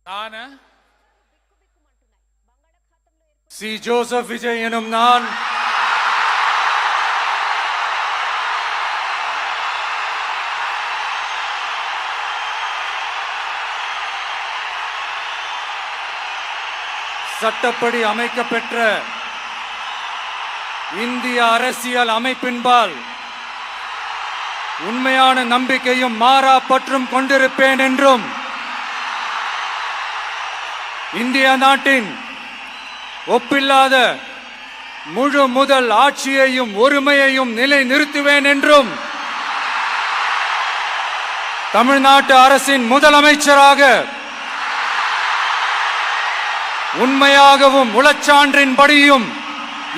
நான் C Joseph Vijay எனும் நான் சட்டப்படி அமைக்கப்பெற்ற இந்திய அரசியல் அமைப்பின்பால் உண்மையான நம்பிக்கையும் மாறா பற்றும் கொண்டிருப்பேன் என்றும் இந்திய நாட்டின் ஒப்பில்லாத முழு முதல் ஆட்சியையும் ஒருமையையும் நிலைநிறுத்துவேன் என்றும் தமிழ்நாட்டு அரசின் முதலமைச்சராக உண்மையாகவும் உளச்சான்றின்படியும்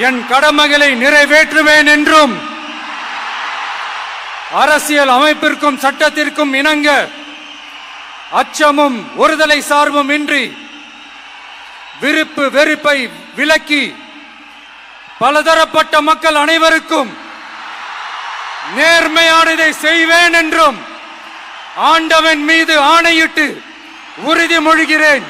என் கடமைகளை நிறைவேற்றுவேன் என்றும் அரசியல் அமைப்பிற்கும் சட்டத்திற்கும் இணங்க அச்சமும் ஒருதலை சார்பும் இன்றி விருப்பு வெறுப்பை விலக்கி பலதரப்பட்ட மக்கள் அனைவருக்கும் நேர்மையானதை செய்வேன் என்றும் ஆண்டவன் மீது ஆணையிட்டு உறுதிமொழிகிறேன்.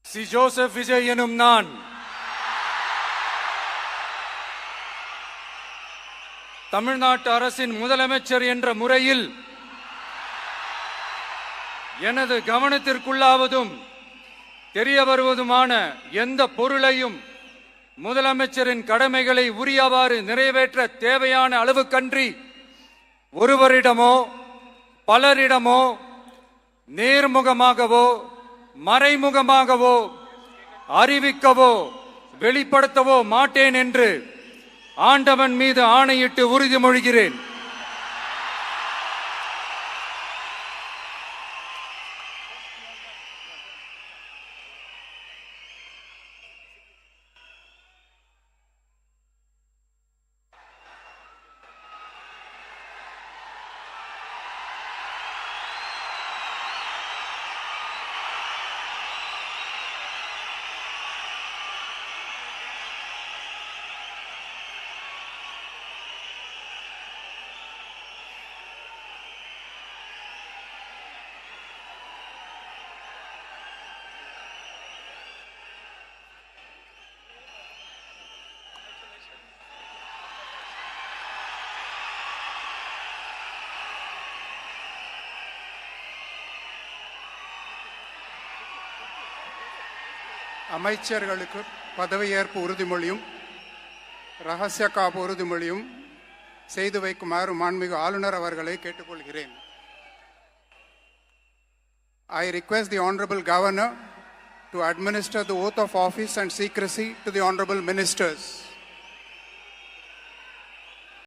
சி ஜோசப் விஜய் எனும் நான் தமிழ்நாட்டு அரசின் முதலமைச்சர் என்ற முறையில் எனது கவனத்திற்குள்ளாவதும் தெரிய வருவதுமான எந்த பொருளையும் முதலமைச்சரின் கடமைகளை உரியவாறு நிறைவேற்ற தேவையான அளவுக்கன்றி ஒருவரிடமோ பலரிடமோ நேர்முகமாகவோ மறைமுகமாகவோ அறிவிக்கவோ வெளிப்படுத்தவோ மாட்டேன் என்று ஆண்டவன் மீது ஆணையிட்டு உறுதிமொழிகிறேன். அமைச்சர்களுக்கு பதவியேற்பு உறுதிமொழியும் ரகசிய காப்பு உறுதிமொழியும் செய்து வைக்குமாறு மாண்புமிகு ஆளுநர் அவர்களை கேட்டுக்கொள்கிறேன். I request the Honorable Governor to administer the oath of office and secrecy to the Honorable Ministers.